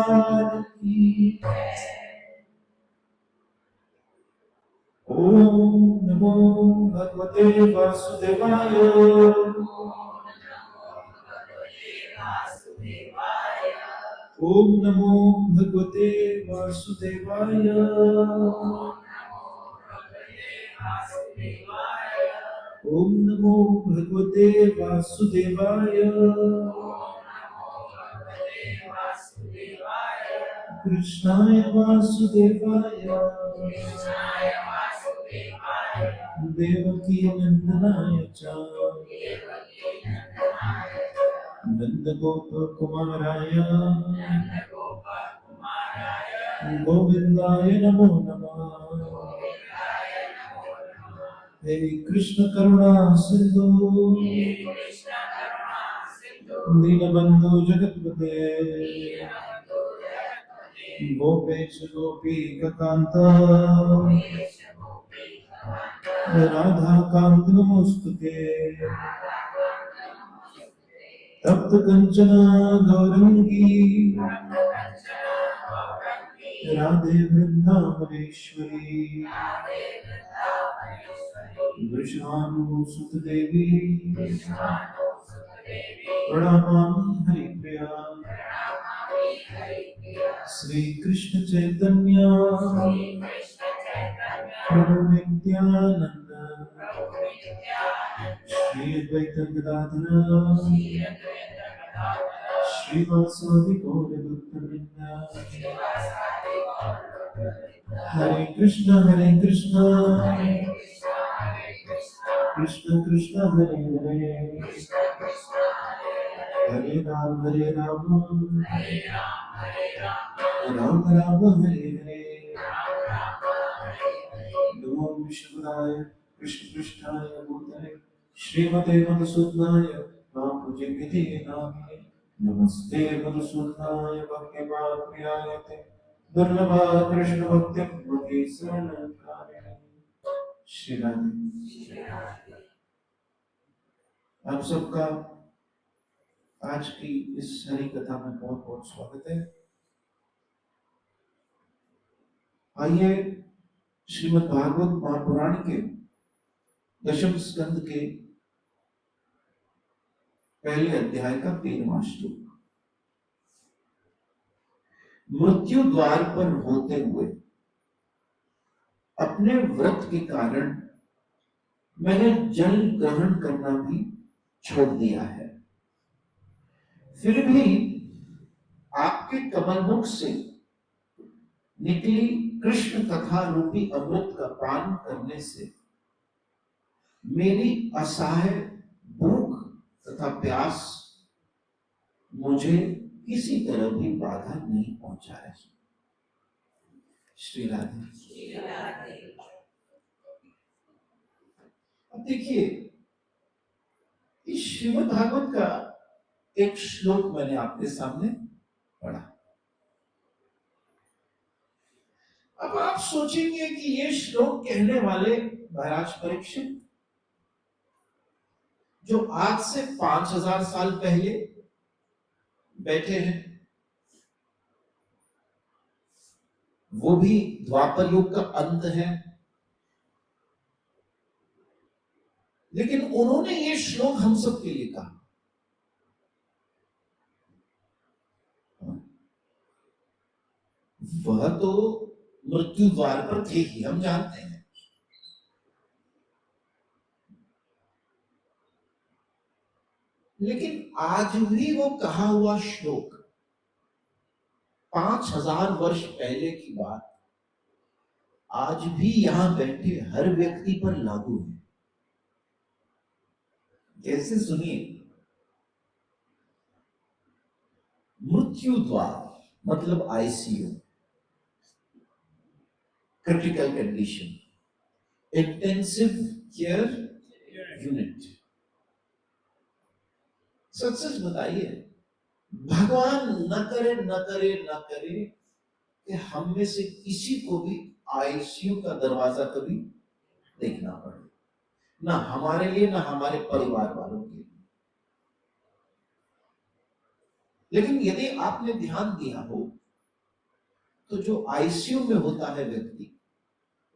लाल की। ओम नमो भगवते वासुदेवाय। ओम नमो भगवते वासुदेवाय। ओम नमो भगवते वासुदेवाय। कृष्णाय वासुदेवाय देवकी नंदनाय च नंदगोप कुमाराय गोविंदाय नमो नमः। हे कृष्ण करुणा सिंधु दीनबंधु जगतपते गोपेश गोपी कांत राधा कांत नमोस्तुते। तप्त कंचन गौरंगी राधे वृंदावनेश्वरी वृषभानुसुत देवी प्रणमामि हरिप्रिया। श्री कृष्ण चैतन्य प्रभु नित्यानंद श्री अद्वैत गदाधर श्रीवासादि गौर भक्तवृंद। हरे कृष्ण कृष्ण कृष्ण हरे हरे हरे राम राम राम हरे हरे। नमो विष्णुपदाय कृष्ण पृष्ठाय भूतले श्रीमते मधुसूदनाय रामपूज्यते नामिने। नमस्ते मधुसूदनाय भक्तिप्रियाय दुर्लभा कृष्ण भक्ति मते शरणकारिणे। श्री राधे। आप सबका आज की इस हरि कथा में बहुत बहुत स्वागत है। आइए श्रीमद् भागवत महापुराण के दशम स्कंद के पहले अध्याय का 13वां श्लोक। मृत्यु द्वार पर होते हुए अपने व्रत के कारण मैंने जल ग्रहण करना भी छोड़ दिया है, फिर भी आपके कमलमुख से निकली कृष्ण कथा रूपी अमृत का पान करने से मेरी असहाय भूख तथा प्यास मुझे किसी तरह भी बाधा नहीं पहुंचा रही। श्री राधे। अब देखिए, इस श्रीमद् भागवत का एक श्लोक मैंने आपके सामने पढ़ा। अब आप सोचेंगे कि ये श्लोक कहने वाले महाराज परीक्षित जो आज से 5000 साल पहले बैठे हैं, वो भी द्वापर युग का अंत है, लेकिन उन्होंने ये श्लोक हम सब के लिए कहा। वह तो मृत्यु द्वार पर थे ही, हम जानते हैं, लेकिन आज भी वो कहा हुआ श्लोक 5000 वर्ष पहले की बात आज भी यहां बैठे हर व्यक्ति पर लागू है। कैसे? सुनिए। मृत्यु द्वार मतलब ICU, critical condition, intensive care unit. सच सच बताइए, भगवान न करे कि हम में से किसी को भी आईसीयू का दरवाजा कभी देखना पड़े, ना हमारे लिए ना हमारे परिवार वालों के लिए। लेकिन यदि आपने ध्यान दिया हो तो जो आईसीयू में होता है व्यक्ति,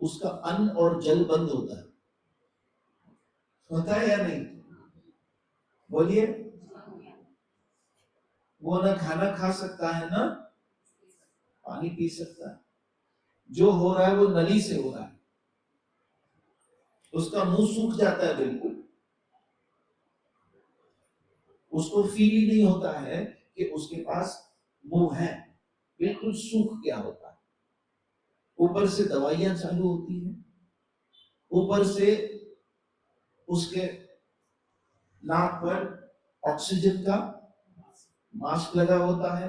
उसका अन्न और जल बंद होता है या नहीं? बोलिए। वो ना खाना खा सकता है ना पानी पी सकता है। जो हो रहा है वो नली से हो रहा है। उसका मुंह सूख जाता है बिल्कुल। उसको फील ही नहीं होता है कि उसके पास मुंह है, बिल्कुल सूख गया होता है। ऊपर से दवाइयां चालू होती हैं, ऊपर से उसके नाक पर ऑक्सीजन का मास्क लगा होता है,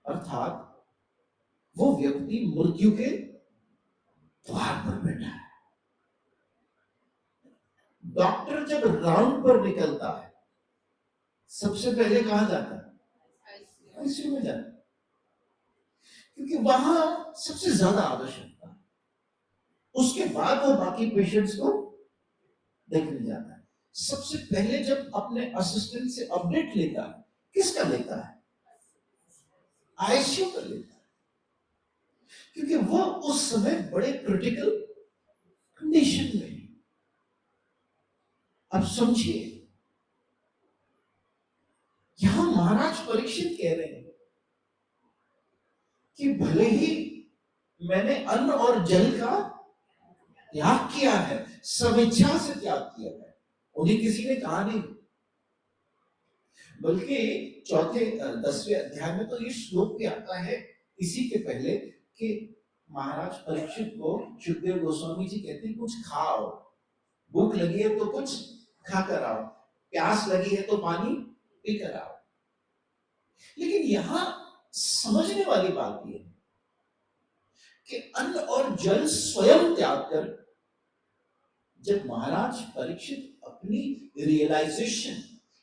अर्थात वो व्यक्ति मृत्यु के द्वार पर बैठा है। डॉक्टर जब राउंड पर निकलता है, सबसे पहले कहां जाता है? आईसीयू में जाता है, क्योंकि वहां सबसे ज्यादा आवश्यकता है। उसके बाद वो बाकी पेशेंट्स को देखने जाता है। सबसे पहले जब अपने असिस्टेंट से अपडेट लेता है, किसका लेता है? आईसीयू का लेता है, क्योंकि वो उस समय बड़े क्रिटिकल कंडीशन में। अब समझिए, यहां महाराज परीक्षित कह रहे हैं कि भले ही मैंने अन्न और जल का त्याग किया है, स्वेच्छा से त्याग किया है, उन्हें किसी ने कहा नहीं। बल्कि चौथे 10वें अध्याय में तो ये श्लोक भी आता है इसी के पहले कि महाराज परीक्षित को सुखदेव गोस्वामी जी कहते हैं, कुछ खाओ, भूख लगी है तो कुछ खाकर आओ, प्यास लगी है तो पानी पीकर आओ। लेकिन यहां समझने वाली बात यह है कि अन्न और जल स्वयं त्याग कर जब महाराज परीक्षित अपनी रियलाइजेशन,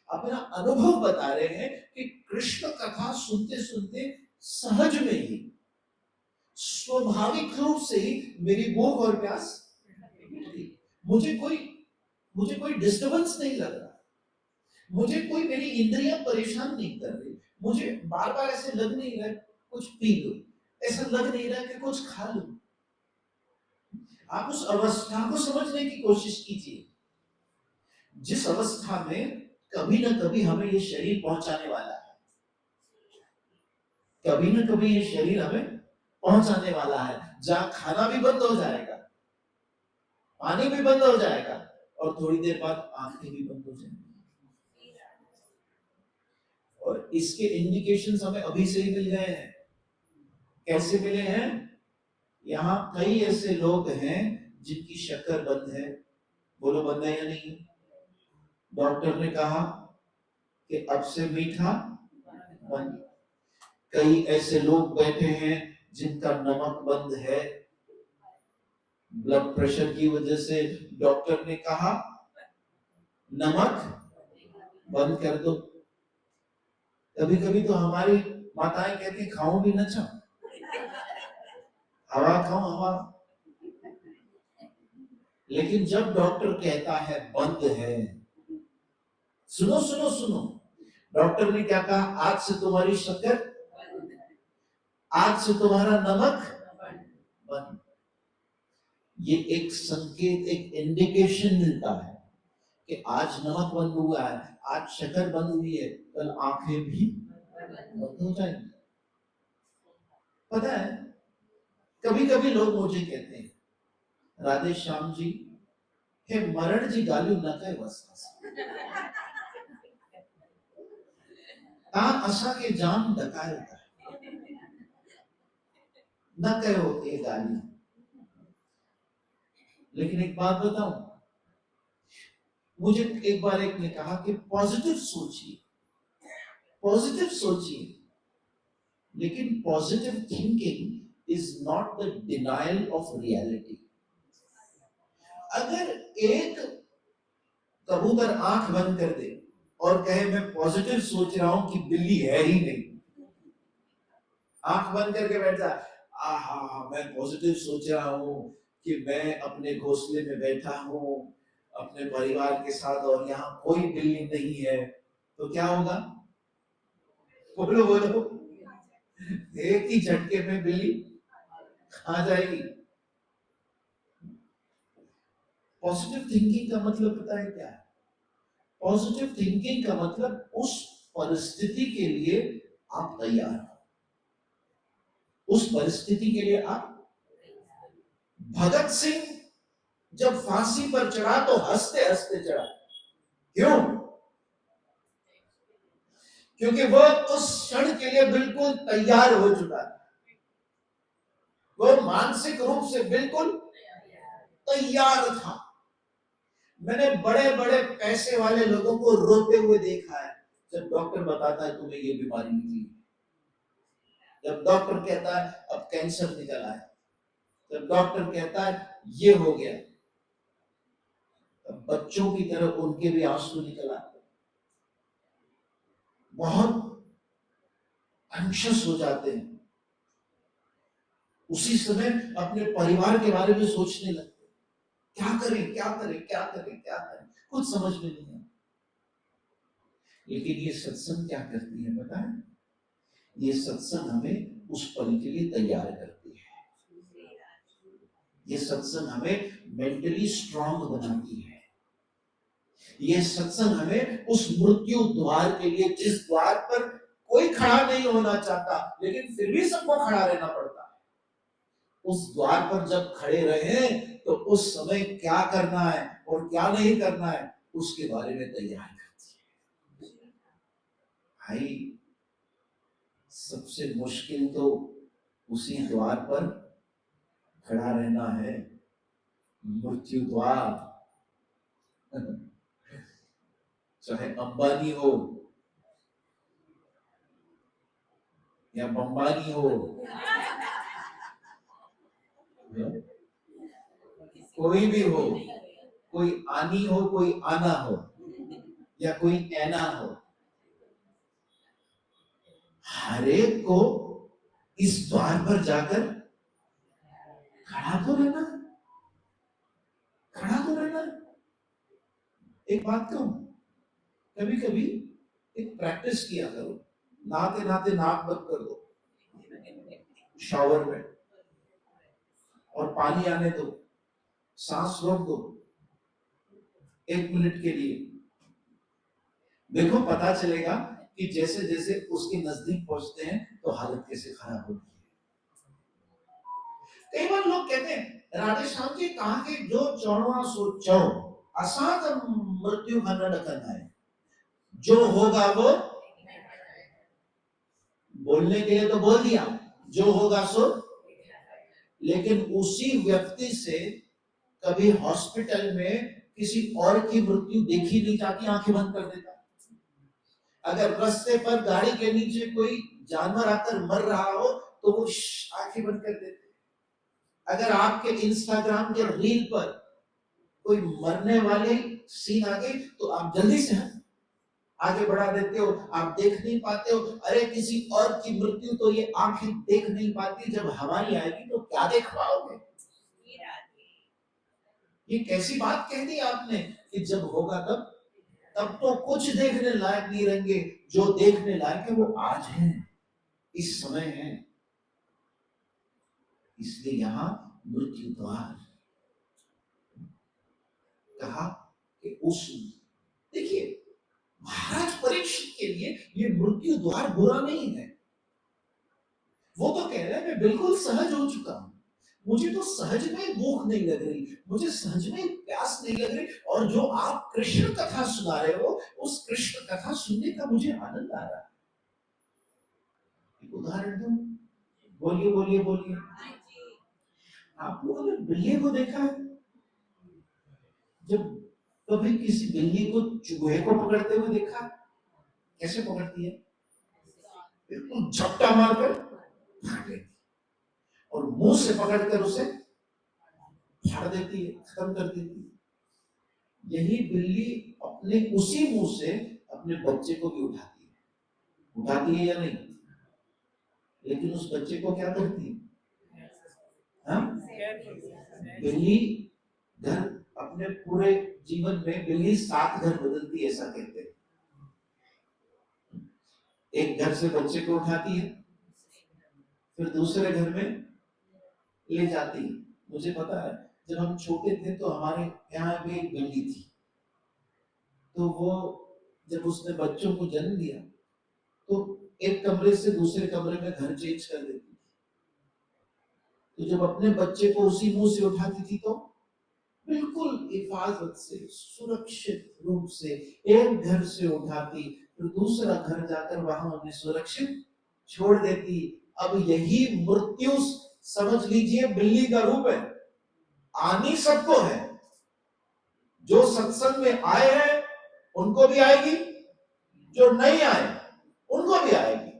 अपना अनुभव बता रहे हैं कि कृष्ण कथा सुनते सुनते सहज में ही, स्वाभाविक रूप से ही मेरी भूख और प्यास, मुझे कोई डिस्टर्बेंस नहीं लग रहा, मुझे कोई मेरी इंद्रियां परेशान नहीं कर रही, मुझे बार बार ऐसे लग नहीं रहा कुछ पी लो, ऐसा लग नहीं रहा कि कुछ खा लो। आप उस अवस्था को समझने की कोशिश कीजिए जिस अवस्था में कभी ना कभी हमें ये शरीर पहुंचाने वाला है, कभी ना कभी ये शरीर हमें पहुंचाने वाला है, जहां खाना भी बंद हो जाएगा, पानी भी बंद हो जाएगा और थोड़ी देर बाद आंखें भी बंद हो जाएंगी। और इसके इंडिकेशंस हमें अभी से ही मिल गए हैं। कैसे मिले हैं? यहाँ कई ऐसे लोग हैं जिनकी शक्कर बंद है। बोलो बंद है या नहीं? डॉक्टर ने कहा कि अब से मीठा बंद। कई ऐसे लोग बैठे हैं जिनका नमक बंद है, ब्लड प्रेशर की वजह से डॉक्टर ने कहा नमक बंद कर दो। कभी कभी तो हमारी माताएं कहती खाऊं भी न चाहूं, हवा खाऊं हवा। लेकिन जब डॉक्टर कहता है बंद है, सुनो सुनो सुनो, डॉक्टर ने क्या कहा? आज से तुम्हारी शक्कर, आज से तुम्हारा नमक बंद। ये एक संकेत, एक इंडिकेशन मिलता है कि आज नमक बंद हुआ है, आज शक्कर बंद हुई है, कल आंखें भी बंद हो जाएंगी। पता है, कभी कभी लोग मुझे कहते हैं, राधे श्याम जी, हे मरण जी गालियों न कहे बस असा के जान डकाए न कहो ये गाली। लेकिन एक बात बताऊं, मुझे एक बार एक ने कहा कि पॉजिटिव सोचिए, पॉजिटिव सोचिए, लेकिन positive thinking is not the denial of reality. अगर एक कबूतर आंख बंद कर दे और कहे मैं पॉजिटिव सोच रहा हूं कि बिल्ली है ही नहीं, आंख बंद करके बैठ जाए, आहा मैं पॉजिटिव सोच रहा हूं कि मैं अपने घोंसले में बैठा हूं अपने परिवार के साथ और यहाँ कोई बिल्ली नहीं है, तो क्या होगा? बोलो बोलो, एक ही झटके में बिल्ली खा जाएगी। पॉजिटिव थिंकिंग का मतलब पता है क्या है? पॉजिटिव थिंकिंग का मतलब उस परिस्थिति के लिए आप तैयार हो, उस परिस्थिति के लिए आप। भगत सिंह जब फांसी पर चढ़ा तो हंसते हंसते चढ़ा। क्यों? क्योंकि वह उस क्षण के लिए बिल्कुल तैयार हो चुका है, वो मानसिक रूप से बिल्कुल तैयार था। मैंने बड़े बड़े पैसे वाले लोगों को रोते हुए देखा है जब डॉक्टर बताता है तुम्हें ये बीमारी निकली, जब डॉक्टर कहता है अब कैंसर निकल आया, जब डॉक्टर कहता है ये हो गया, तब बच्चों की तरह उनके भी आंसू निकल आते, बहुत एंग्शियस हो जाते हैं। उसी समय अपने परिवार के बारे में सोचने लगते, क्या करें क्या करें क्या करें क्या करें, कुछ समझ में नहीं आता। लेकिन ये सत्संग क्या करती है पता है? ये सत्संग हमें उस पल के लिए तैयार करती है। ये सत्संग हमें मेंटली स्ट्रांग बनाती है। ये सत्संग हमें उस मृत्यु द्वार के लिए, जिस द्वार पर कोई खड़ा नहीं होना चाहता लेकिन फिर भी सबको खड़ा रहना पड़ता है, उस द्वार पर जब खड़े रहे तो उस समय क्या करना है और क्या नहीं करना है उसके बारे में तैयार करती है। भाई सबसे मुश्किल तो उसी द्वार पर खड़ा रहना है, मृत्यु द्वार। चाहे अंबानी हो या बम्बानी हो, कोई भी हो, कोई आनी हो कोई आना हो या कोई ऐना हो, हर एक को इस द्वार पर जाकर खड़ा तो रहना, खड़ा तो रहना। एक बात कहूं, कभी कभी एक प्रैक्टिस किया करो, नहाते नहाते नाक बंद कर दो शावर में और पानी आने दो, सांस रोक दो 1 मिनट के लिए। देखो पता चलेगा कि जैसे जैसे उसके नजदीक पहुंचते हैं तो हालत कैसे खराब होती है। कई बार लोग कहते हैं राधे श्याम जी कहा कि जो चौड़वा सो चौ असात मृत्यु खंड है, जो होगा वो, बोलने के लिए तो बोल दिया जो होगा सो, लेकिन उसी व्यक्ति से कभी हॉस्पिटल में किसी और की मृत्यु देखी नहीं जाती, आंखें बंद कर देता। अगर रास्ते पर गाड़ी के नीचे कोई जानवर आकर मर रहा हो तो वो आंखें बंद कर देते। अगर आपके इंस्टाग्राम के रील पर कोई मरने वाले सीन आ गए तो आप जल्दी से आगे बढ़ा देते हो, आप देख नहीं पाते हो। अरे किसी और की मृत्यु तो ये आंखें देख नहीं पाती, जब हमारी आएगी तो क्या देख पाओगे? ये कैसी बात कह दी आपने कि जब होगा तब तो कुछ देखने लायक नहीं रहेंगे, जो देखने लायक है वो आज है, इस समय है। इसलिए यहां मृत्यु द्वार कहा कि उस, देखिए महाराज परीक्षित के लिए ये मृत्यु द्वार बुरा नहीं है। वो तो कह रहे हैं मैं बिल्कुल सहज हो चुका हूं, मुझे तो सहज में भूख नहीं लग रही, मुझे सहज में प्यास नहीं लग रही, और जो आप कृष्ण कथा सुना रहे हो उस कृष्ण कथा सुनने का मुझे आनंद आ रहा है। एक उदाहरण दूं, बोलिए बोलिए बोलिए। आप लोगों ने बिल्ली को देखा है? जब कभी किसी बिल्ली को चूहे को पकड़ते हुए देखा? कैसे पकड़ती है? बिल्कुल झपटा मारकर फाड़ लेती और मुंह से पकड़कर उसे फाड़ देती है, खत्म कर देती है। यही बिल्ली अपने उसी मुंह से अपने बच्चे को भी उठाती है या नहीं? लेकिन उस बच्चे को क्या करती है? बिल्ली घर, अपने पूरे जीवन में बिल्ली 7 घर बदलती है, ऐसा कहते हैं। एक घर से बच्चे को उठाती है, फिर दूसरे घर में ले जाती। मुझे पता है जब हम छोटे थे तो हमारे यहाँ भी एक बिल्ली थी, तो वो जब उसने बच्चों को जन्म दिया तो एक कमरे से दूसरे कमरे में घर चेंज कर देती थी। तो जब अपने बच्चे को उसी मुंह से उठाती थी तो बिल्कुल हिफाजत से सुरक्षित रूप से एक घर से उठाती, फिर दूसरा घर जाकर वहां उन्हें सुरक्षित छोड़ देती। अब यही मृत्यु समझ लीजिए बिल्ली का रूप है। आनी सबको है, जो सत्संग में आए हैं उनको भी आएगी, जो नहीं आए उनको भी आएगी।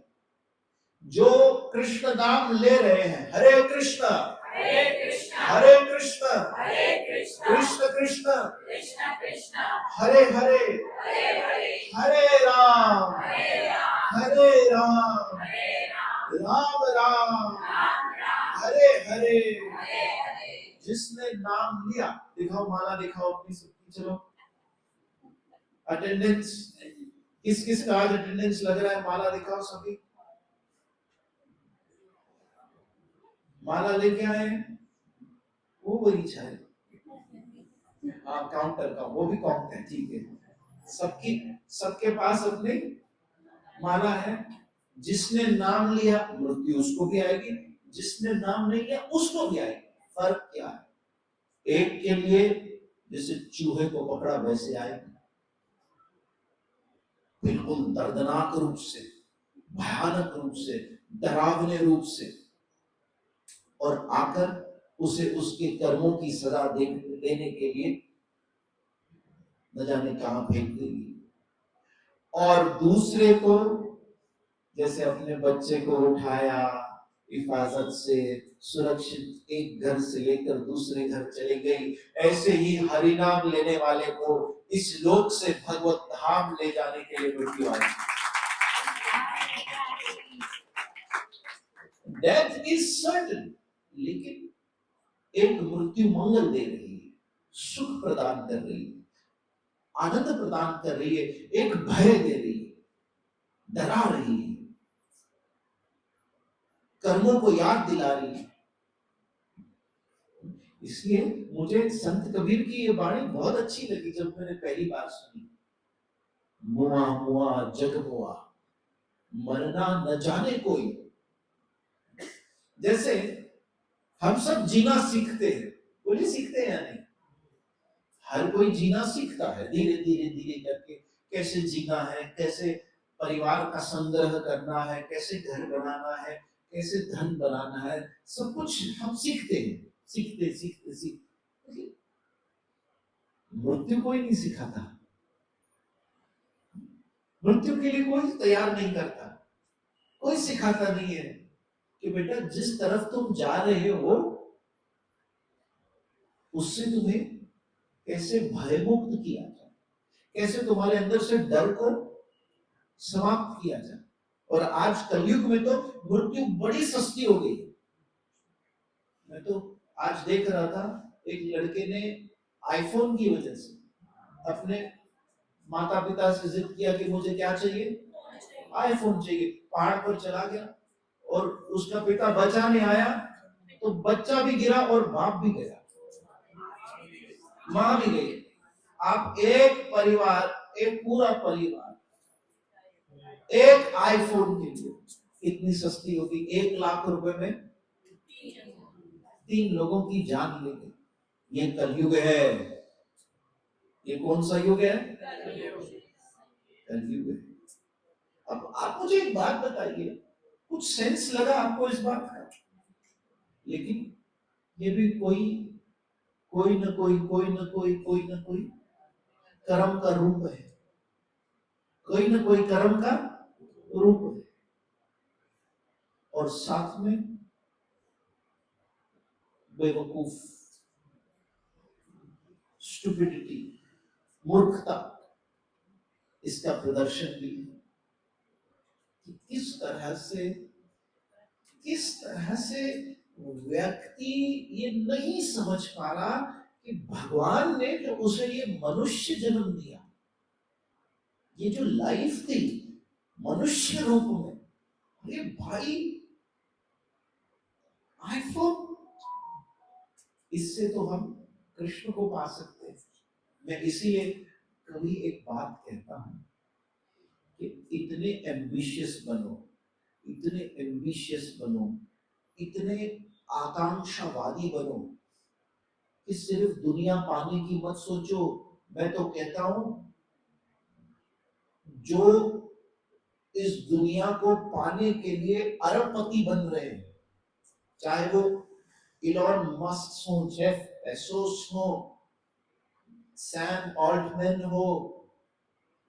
जो कृष्ण नाम ले रहे हैं, हरे कृष्ण हरे कृष्ण कृष्ण कृष्ण हरे हरे हरे राम राम राम हरे हरे। जिसने नाम लिया, दिखाओ माला दिखाओ अपनी सबकी, चलो अटेंडेंस किस किस का आज अटेंडेंस लग रहा है, माला दिखाओ सभी। माला लेके आए, वो वही शायद, हाँ काउंटर का, वो भी काउंट है, ठीक है। सबकी सबके पास अपनी माला है। जिसने नाम लिया मृत्यु उसको भी आएगी, जिसने नाम नहीं लिया उसको भी आएगी। फर्क क्या है? एक के लिए जैसे चूहे को पकड़ा वैसे आएगी, बिल्कुल दर्दनाक रूप से, भयानक रूप से, डरावने रूप से, और आकर उसे उसके कर्मों की सजा देने के लिए न जाने कहां फेंक देगी। और दूसरे को जैसे अपने बच्चे को उठाया, हिफाजत से सुरक्षित एक घर से लेकर दूसरे घर चली गई, ऐसे ही हरिनाम लेने वाले को इस लोक से भगवत धाम ले जाने के लिए मृत्यु आई। डेथ इज सर्टन, लेकिन एक मृत्यु मंगल दे रही है, सुख प्रदान कर रही है, आनंद प्रदान कर रही है, एक भय दे रही है, डरा रही है, कर्मों को याद दिला रही है। इसलिए मुझे संत कबीर की ये वाणी बहुत अच्छी लगी जब मैंने पहली बार सुनी। मुआ मुआ जग मुआ, मरना न जाने कोई। जैसे हम सब जीना सीखते हैं, बोलिए सीखते हैं या नहीं? हर कोई जीना सीखता है धीरे धीरे धीरे करके, कैसे जीना है, कैसे परिवार का संग्रह करना है, कैसे घर बनाना है, कैसे धन बनाना है, सब कुछ हम सीखते हैं, सीखते सीखते सीखते। मृत्यु कोई नहीं सिखाता, मृत्यु के लिए कोई तैयार नहीं करता, कोई सिखाता नहीं है कि बेटा जिस तरफ तुम जा रहे हो उससे तुम्हें कैसे भयमुक्त किया जाए, कैसे तुम्हारे अंदर से डर को समाप्त किया जाए। और आज कलयुग में तो मृत्यु बड़ी सस्ती हो गई है। मैं तो आज देख रहा था, एक लड़के ने आईफोन की वजह से अपने माता पिता से जिद किया कि मुझे क्या चाहिए, आईफोन चाहिए। पहाड़ पर चला गया और उसका पिता बचाने आया तो बच्चा भी गिरा और बाप भी गया, मां भी गई। आप एक परिवार, एक पूरा परिवार एक आईफोन के लिए इतनी सस्ती होगी, 1 लाख रुपए में 3 लोगों की जान ले गई। ये कलयुग है। ये कौन सा युग है? कलयुग है। अब आप मुझे एक बात बताइए, कुछ सेंस लगा आपको इस बात का? लेकिन ये भी कोई कोई न कोई कर्म का रूप है, कोई न कोई कर्म का रूप है। और साथ में बेवकूफ, स्टुपिडिटी, मूर्खता, इसका प्रदर्शन भी है कि किस तरह से व्यक्ति ये नहीं समझ पा रहा कि भगवान ने जो उसे ये मनुष्य जन्म दिया, ये जो लाइफ थी मनुष्य रूप में, अरे भाई इससे तो हम कृष्ण को पा सकते हैं। मैं इसीलिए कभी एक बात कहता हूं कि इतने एम्बिशियस बनो, इतने एम्बिशियस बनो, इतने आकांक्षावादी बनो कि सिर्फ दुनिया पाने की मत सोचो। मैं तो कहता हूं जो इस दुनिया को पाने के लिए अरबपति बन रहे हैं, चाहे वो इलॉन मस्क हो, जेफ बेजोस हो, सैम ऑल्टमैन हो,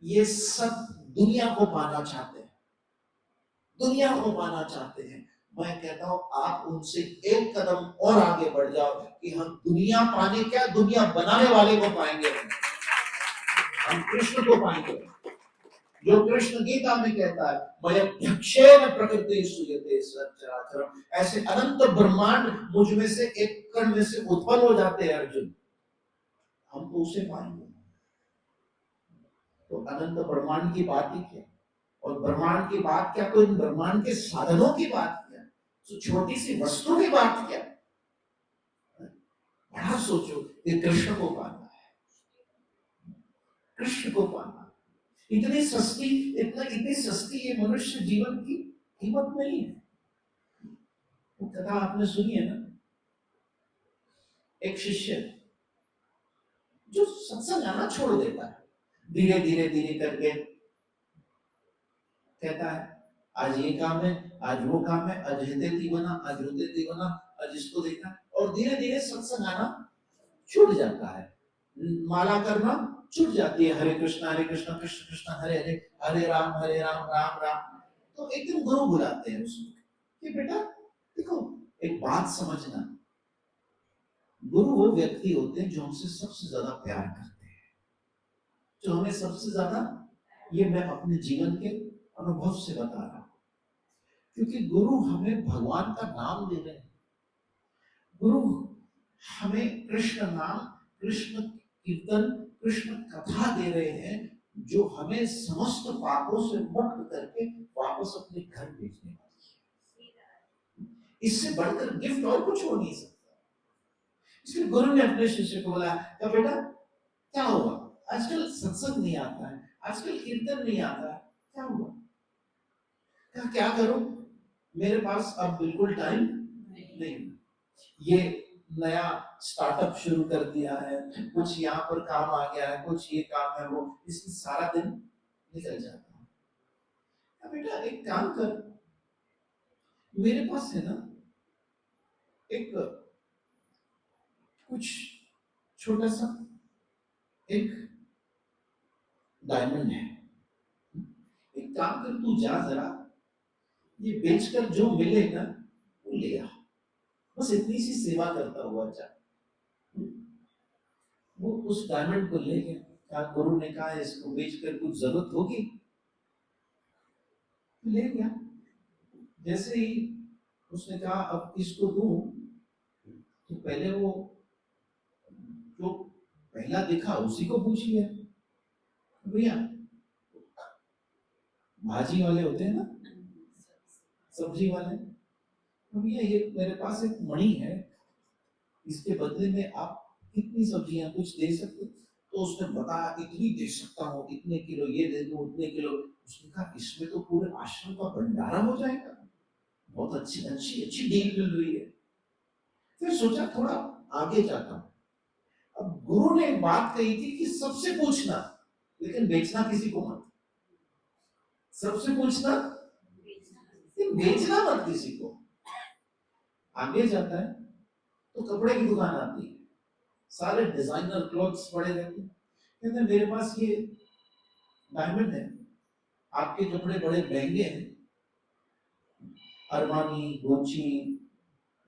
ये सब दुनिया को पाना चाहते हैं, दुनिया को पाना चाहते हैं। मैं कहता हूं आप उनसे एक कदम और आगे बढ़ जाओ कि हम दुनिया पाने क्या, दुनिया बनाने वाले को पाएंगे, हम कृष्ण को पाएंगे। जो कृष्ण गीता में कहता है मयध्यक्षेण प्रकृति सूयते सच्चराचरम, ऐसे अनंत ब्रह्मांड मुझ में से एक कण में से उत्पन्न हो जाते हैं अर्जुन, हम तो उसे पाएंगे। तो अनंत ब्रह्मांड की बात ही क्या, और ब्रह्मांड की बात क्या, तो इन ब्रह्मांड के साधनों की बात क्या, तो छोटी सी वस्तु की बात क्या। बड़ा सोचो कि कृष्ण को पाना है, कृष्ण को पाना। इतनी सस्ती, इतनी सस्ती ये मनुष्य जीवन की कीमत नहीं है। वो कथा आपने सुनी है ना, एक शिष्य जो सत्संग आना छोड़ देता है, धीरे धीरे धीरे करके कहता है आज ये काम है, आज वो काम है, आज हृदय बना, आज हृदय बना, आज इसको देखना, और धीरे धीरे सत्संग आना छूट जाता है, माला करना छूट जाती है, हरे कृष्ण कृष्ण कृष्ण हरे हरे, हरे राम राम राम। तो एक दिन गुरु बुलाते हैं उसको कि बेटा देखो एक बात समझना, गुरु वो व्यक्ति होते हैं जो हमसे सबसे ज्यादा प्यार करते हैं, जो हमें सबसे ज्यादा, ये मैं अपने जीवन के अनुभव से बता रहा हूं, क्योंकि गुरु हमें भगवान का नाम दे रहे हैं, गुरु हमें कृष्ण नाम, कृष्ण कीर्तन, कृष्ण कथा दे रहे हैं, जो हमें समस्त पापों से मुक्त करके वापस अपने घर भेजने वाली है। इससे बढ़कर गिफ्ट और कुछ हो नहीं सकता। इसलिए गुरु ने अपने शिष्य को बोला, क्या बेटा क्या हुआ, आजकल सत्संग नहीं आता है, आजकल कीर्तन नहीं आता है, क्या हुआ, क्या करूं, मेरे पास अब बिल्कुल टाइम नहीं, ये नया स्टार्टअप शुरू कर दिया है, कुछ यहाँ पर काम आ गया है, कुछ ये काम है वो, इसमें सारा दिन निकल जाता है। बेटा एक काम कर, मेरे पास है ना एक कुछ छोटा सा एक डायमंड है, एक काम कर तू जा जरा, ये बेचकर जो मिलेगा वो ले आ, बस इतनी सी सेवा करता हुआ जा। वो उस डायमंड को ले गया, क्या गुरु ने कहा इसको बेचकर कुछ जरूरत होगी, ले गया। जैसे ही उसने कहा अब इसको दूं, तो पहले वो जो पहला दिखा उसी को पूछ लिया, भैया भाजी वाले होते हैं ना, सब्जी वाले, भैया ये मेरे पास एक मणि है, इसके बदले में आप कितनी सब्जियां कुछ दे सकते, तो उसने बताया इतनी दे सकता हूँ, इतने किलो ये दे दूं, उतने किलो। उसने कहा इसमें तो पूरे आश्रम का भंडारा हो जाएगा, बहुत अच्छी अच्छी अच्छी डील मिल रही है। फिर सोचा थोड़ा आगे जाता हूं। अब गुरु ने एक बात कही थी कि सबसे पूछना, लेकिन बेचना किसी को मत, सबसे पूछना बेचना मत किसी को। आगे जाता है तो कपड़े की दुकान आती है, सारे डिजाइनर क्लॉथ्स पड़े रहते हैं, कहते हैं मेरे पास ये डायमंड है, आपके कपड़े बड़े महंगे हैं, अरमानी, गुच्ची,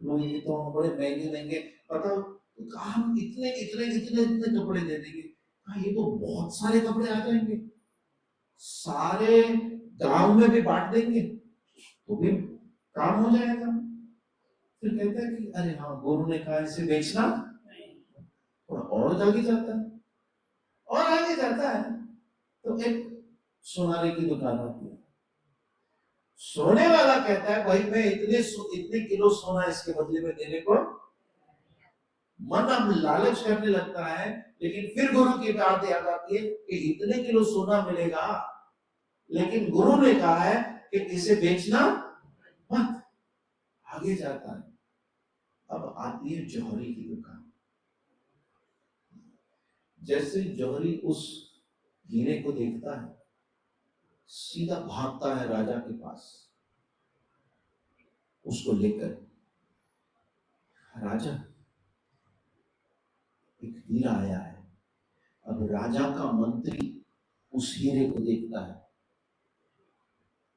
लुई विटॉन, बड़े महंगे महंगे, बताओ तो कहा हम इतने इतने इतने इतने कपड़े दे देंगे, कहा ये तो बहुत सारे कपड़े आ जाएंगे, सारे गांव में भी बांट देंगे तो भी काम हो जाएगा। फिर कहता है कि अरे हाँ गुरु ने कहा इसे बेचना, और आगे जाता है और आगे जाता है तो एक सोनारे की दुकान आती है, सोने वाला कहता है भाई मैं इतने किलो सोना इसके बदले में देने को, मन अब लालच करने लगता है, लेकिन फिर गुरु की बात याद आती है कि इतने किलो सोना मिलेगा, लेकिन गुरु ने कहा है कि इसे बेचना मत। आगे जाता है, अब आती है जौहरी की दुकान। जैसे जौहरी उस हीरे को देखता है, सीधा भागता है राजा के पास, उसको लेकर। राजा, एक हीरा आया है। अब राजा का मंत्री उस हीरे को देखता है,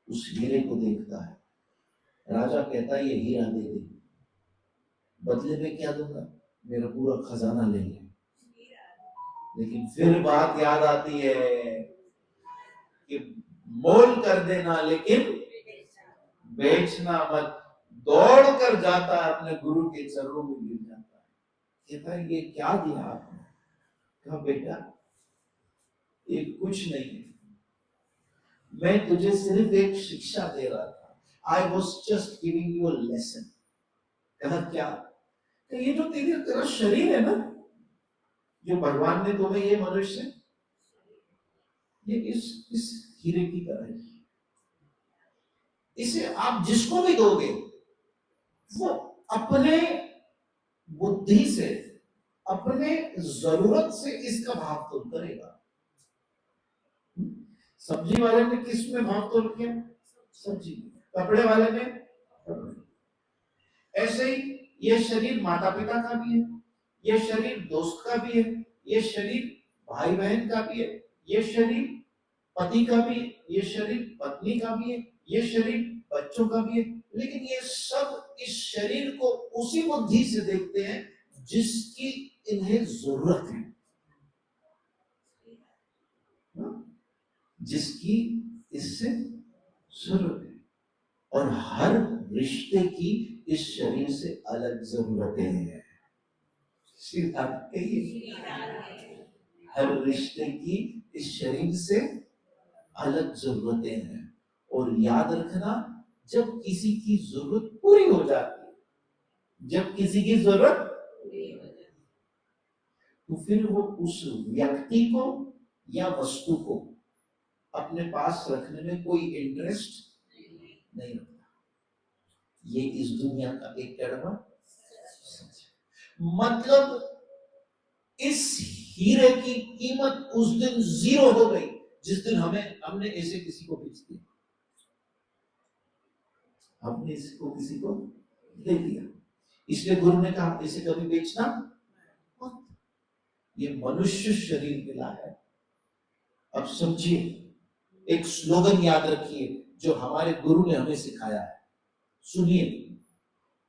उस हीरे को देखता है। राजा कहता है ये हीरा दे दे, बदले में क्या दूंगा, मेरा पूरा खजाना ले ले। लेकिन फिर बात याद आती है कि मोल कर देना लेकिन बेचना मत। दौड़ कर जाता है, अपने गुरु के चरणों में गिर जाता है, कहता है ये क्या दिया आपने? कहा बेटा ये कुछ नहीं है, मैं तुझे सिर्फ एक शिक्षा दे रहा था। I was just giving you a lesson. कहा क्या? ये जो तेरा शरीर है ना, जो भगवान ने तुम्हें, ये मनुष्य, ये इस हीरे की तरह है। इसे आप जिसको भी दोगे, वो अपने बुद्धि से, अपने जरूरत से इसका भाव तोल करेगा। सब्जी वाले ने किस में भाव तोल किया? सब्जी। कपड़े वाले ने कपड़े। ऐसे ही ये शरीर माता पिता का भी है, ये शरीर दोस्त का भी है, ये शरीर भाई बहन का भी है, ये शरीर पति का भी है, ये शरीर पत्नी का भी है, ये शरीर बच्चों का भी है। लेकिन ये सब इस शरीर को उसी बुद्धि से देखते हैं जिसकी इन्हें जरूरत है, जिसकी इससे जरूरत है। और हर रिश्ते की इस शरीर से अलग जरूरतें हैं। हर रिश्ते की इस शरीर से अलग जरूरतें हैं। और याद रखना, जब किसी की जरूरत पूरी हो जाती है, जब किसी की जरूरत तो फिर वो उस व्यक्ति को या वस्तु को अपने पास रखने में कोई इंटरेस्ट नहीं रखता। ये इस दुनिया का एक कड़वा सच है। मतलब इस हीरे की कीमत उस दिन जीरो हो गई जिस दिन हमने ऐसे किसी को बेच दिया, हमने इसको किसी को दे दिया। इसलिए गुरु ने कहा इसे कभी बेचना मत। ये मनुष्य शरीर मिला है। अब समझिए, एक स्लोगन याद रखिए जो हमारे गुरु ने हमें सिखाया है। सुनिए,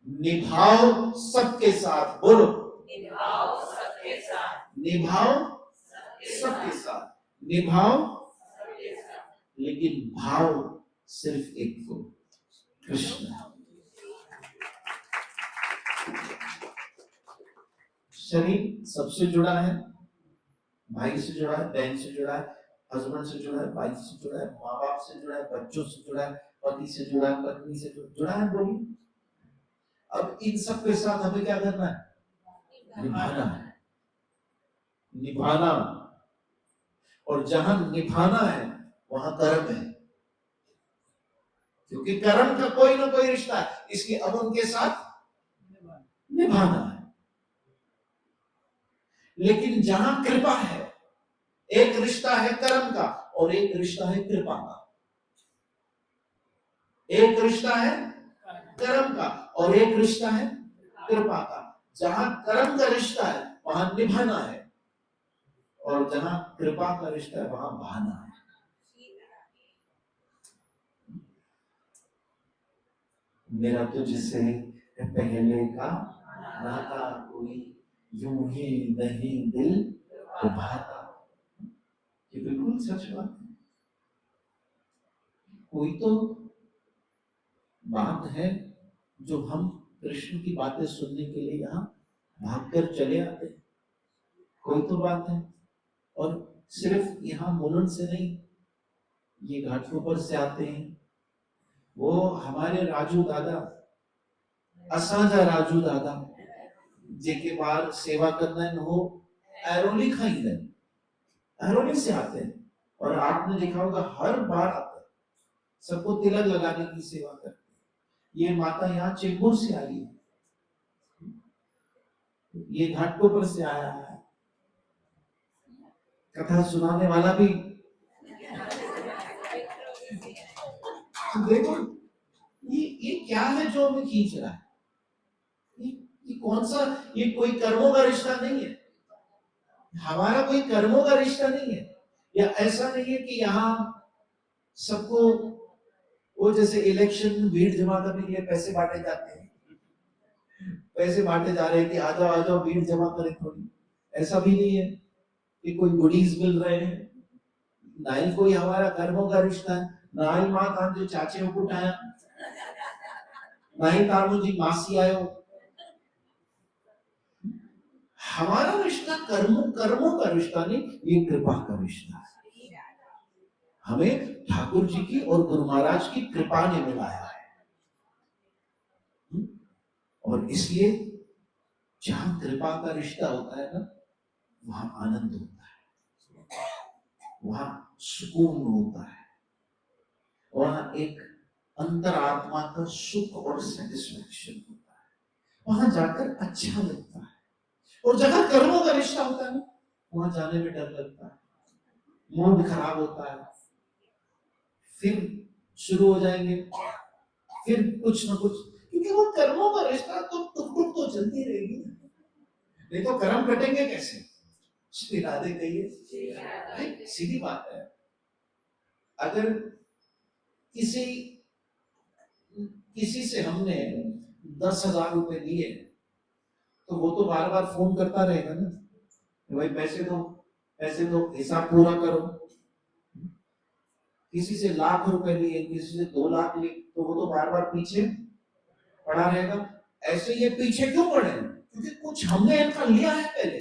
निभाओ सबके साथ। बोलो, निभाओ सबके साथ, निभाओ सबके साथ, निभाओ सबके साथ, लेकिन भाव सिर्फ एक को, कृष्ण। शरीर सबसे जुड़ा है, भाई से जुड़ा है, बहन से जुड़ा है, हस्बैंड से जुड़ा है, वाइफ से जुड़ा है, माँ बाप से जुड़ा है, बच्चों से जुड़ा है, पति से जुड़ा है, पत्नी से जुड़ा है। बोलिए, अब इन सब के साथ हमें क्या करना है? निभाना है, निभाना। और जहां निभाना है वहां कर्म है, क्योंकि कर्म का कोई ना कोई रिश्ता है, इसलिए अब उनके साथ निभाना है। लेकिन जहां कृपा है, एक रिश्ता है कर्म का और एक रिश्ता है कृपा का। एक रिश्ता है कर्म का और एक रिश्ता है कृपा का। जहां कर्म का रिश्ता है वहां निभाना है, और जहां कृपा का रिश्ता है वहां बहाना है। मेरा तुझसे पहले का नाता कोई यूं ही नहीं दिल उभाता। ये बिल्कुल सच बात है। कोई तो बात है जो हम कृष्ण की बातें सुनने के लिए यहाँ भागकर चले आते हैं, कोई तो बात है। और सिर्फ यहाँ मुलुंड से नहीं, ये घाटकोपर से आते हैं। वो हमारे राजू दादा, असाजा राजू दादा, जेके बार सेवा करना है हो एरोली खाई है, एरोली से आते हैं और आपने देखा होगा हर बार आते हैं, सबको तिलक लगाने की सेवा करते हैं। ये माता यहाँ चेंबूर से आई है, ये घाटकोपर से आया है, कथा सुनाने वाला भी। तो देखो ये क्या है जो हमें खींच रहा है, ये कौन सा, ये कोई कर्मों का रिश्ता नहीं है, हमारा कोई कर्मों का रिश्ता नहीं है। या ऐसा नहीं है कि यहाँ सबको वो जैसे इलेक्शन में भीड़ जमा करने के लिए पैसे बांटे जाते हैं, पैसे बांटे जा रहे हैं कि आ जाओ भीड़ जमा करें थोड़ी, ऐसा भी नहीं है कि कोई गुडीज मिल रहे हैं, ना ही कोई हमारा कर्मों का रिश्ता है, ना ही माँ का जो चाचे को उठाया, ना ही तारू जी मासी आयो। हमारा रिश्ता कर्मों का रिश्ता नहीं, ये कृपा का रिश्ता है। हमें ठाकुर जी की और गुरु महाराज की कृपा ने मिलाया है, और इसलिए जहां कृपा का रिश्ता होता है ना, वहां आनंद होता है, वहां सुकून होता है, वहां एक अंतरात्मा का सुख और सेटिस्फैक्शन होता है, वहां जाकर अच्छा लगता है। और जहां कर्मों का रिश्ता होता है ना, वहां जाने में डर लगता है, मूड खराब होता है, फिर शुरू हो जाएंगे, फिर कुछ ना कुछ, क्योंकि वो कर्मों का रिश्ता तो टुक-टुक तो चलती रहेगी, नहीं तो कर्म कटेंगे कैसे? श्री राधे कहिए, सीधी बात है। अगर किसी से हमने 10,000 रुपए लिए तो वो तो बार बार फोन करता रहेगा ना, भाई पैसे दो, हिसाब पूरा करो। किसी से लाख रुपए लिए, किसी से 2 लाख लिए, तो वो तो बार बार पीछे पड़ा रहेगा। ऐसे ये पीछे क्यों पड़े? क्योंकि कुछ हमने इनका लिया है पहले,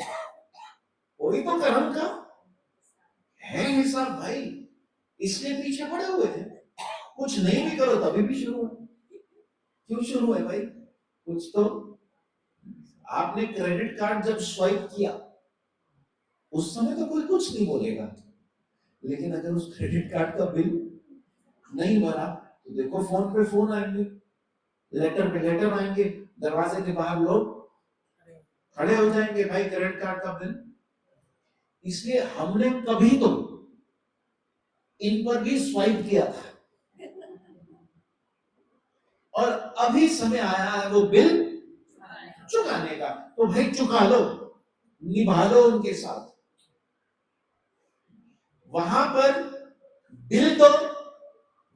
कोई तो कर्म का है हिसाब भाई, इसलिए पीछे पड़े हुए हैं। कुछ नहीं भी करो तभी भी शुरू है, क्यों शुरू है भाई? कुछ तो आपने क्रेडिट कार्ड जब स्वाइप किया उस समय तो कोई कुछ नहीं बोलेगा, लेकिन अगर उस क्रेडिट कार्ड का बिल नहीं भरा तो देखो फोन पे फोन आएंगे, लेटर पे लेटर आएंगे, दरवाजे के बाहर लोग खड़े हो जाएंगे, भाई क्रेडिट कार्ड का बिल। इसलिए हमने कभी तो इन पर भी स्वाइप किया था, और अभी समय आया है वो बिल चुकाने का, तो भाई चुका लो, निभा लो उनके साथ। वहां पर बिल दो,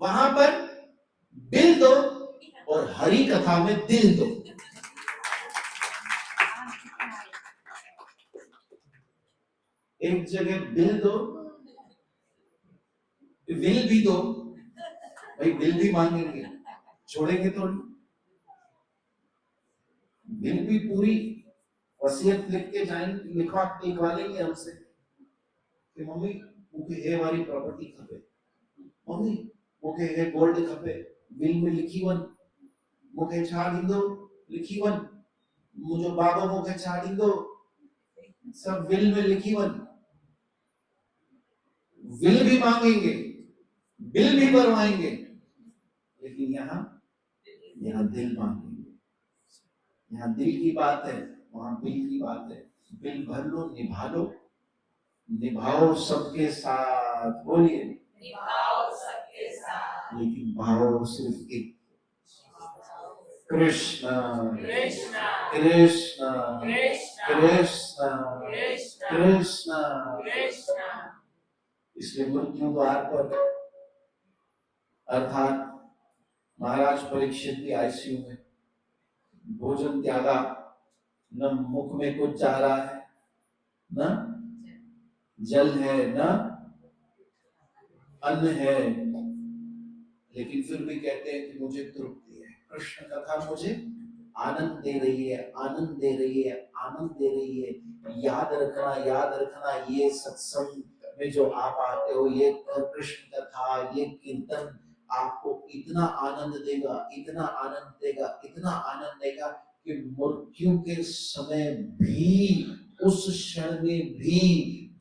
वहां पर बिल दो, और हरि कथा में दिल दो। एक जगह बिल दो, विल भी दो, भाई बिल भी मांगेंगे, छोड़ेंगे थोड़ी। बिल भी पूरी वसीयत लिख के जाएंगे, लिखवा लेंगे हमसे कि मम्मी मुझे ये वाली प्रॉपर्टी खपे, मम्मी मुझे ये गोल्ड खपे, बिल में लिखी वन, मुझे छा दींदो लिखी वन, मुझे बाबा मुझे छा दींदो, सब बिल में लिखी वन। बिल भी मांगेंगे, बिल भी भरवाएंगे, लेकिन यहाँ दिल मांगेंगे। यहाँ दिल की बात है, वहां बिल की बात है। बिल भर लो, निभाओ सबके साथ, बोलिए निभाओ सबके साथ, लेकिन भाव सिर्फ एक, कृष्ण कृष्ण कृष्ण कृष्ण कृष्ण कृष्ण। इसलिए मृत्यु द्वार पर, अर्थात महाराज परीक्षित की आईसीयू में, भोजन त्यागा, न मुख में कुछ जा रहा है, न जल है, न अन्न है, लेकिन फिर भी कहते हैं कि मुझे तृप्ति है, कृष्ण कथा मुझे आनंद दे रही है, आनंद दे रही है, आनंद दे रही है। याद रखना ये सत्संग में जो आप आते हो, ये कृष्ण कथा, ये कीर्तन आपको इतना आनंद देगा, इतना आनंद देगा, इतना आनंद देगा कि मृत्यु के समय भी, उस क्षण में भी,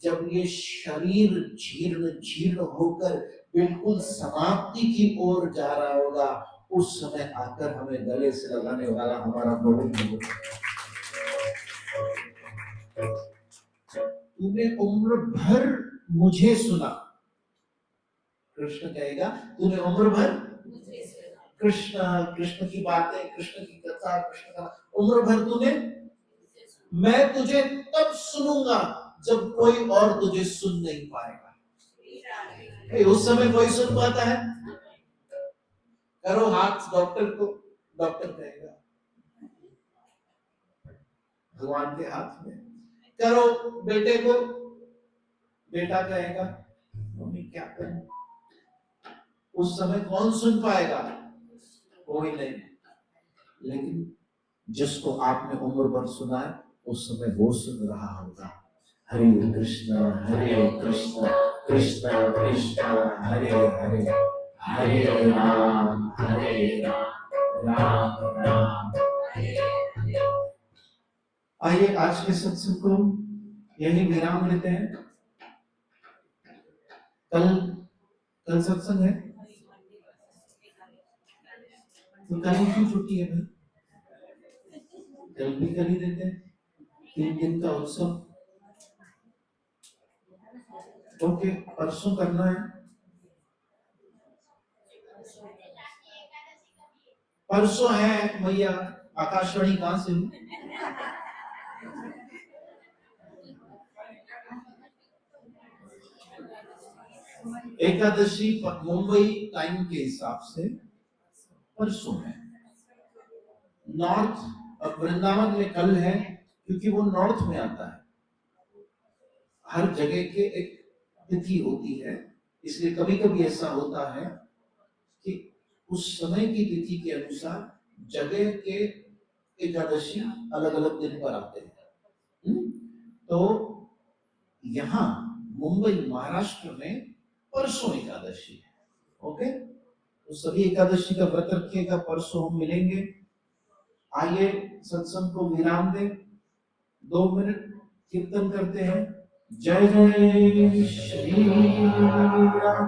जब ये शरीर जीर्ण जीर्ण होकर बिल्कुल समाप्ति की ओर जा रहा होगा, उस समय आकर हमें गले से लगाने वाला हमारा प्रभु। तूने उम्र भर मुझे सुना, कृष्ण कहेगा, तूने उम्र भर कृष्ण कृष्ण की बातें, कृष्ण की कथा, कृष्ण का उम्र भर तूने, मैं तुझे तब सुनूंगा जब कोई और तुझे सुन नहीं पाएगा। उस समय कोई सुन पाता है? करो हाथ डॉक्टर को, डॉक्टर कहेगा भगवान के हाथ में। करो बेटे को, बेटा कहेगा मम्मी क्या करूं। उस समय कौन सुन पाएगा? कोई नहीं। लेकिन जिसको आपने उम्र भर सुना है, उस समय वो सुन रहा होगा। हरे कृष्ण कृष्ण कृष्ण हरे हरे, हरे राम राम राम हरे हरे। आइए आज के सत्संग को यही विराम देते हैं। कल सत्संग है, तो कल क्यों छुट्टी है भाई? कल भी कर ही देते हैं, 3 दिन का उत्सव। ओके, परसों करना है। परसों है भैया, आकाशवाणी कहां से हुई? एकादशी मुंबई टाइम के हिसाब से परसों है। नॉर्थ वृंदावन में कल है, क्योंकि वो नॉर्थ में आता है। हर जगह के एक तिथि होती है, इसलिए कभी कभी ऐसा होता है कि उस समय की तिथि के अनुसार जगह के एकादशी अलग अलग दिन पर आते हैं। तो यहाँ मुंबई महाराष्ट्र में परसों एकादशी है। ओके, तो सभी एकादशी का व्रत रखिएगा। परसों हम मिलेंगे। आइए सत्संग को विराम दें, 2 मिनट कीर्तन करते हैं। जय जय श्री राम।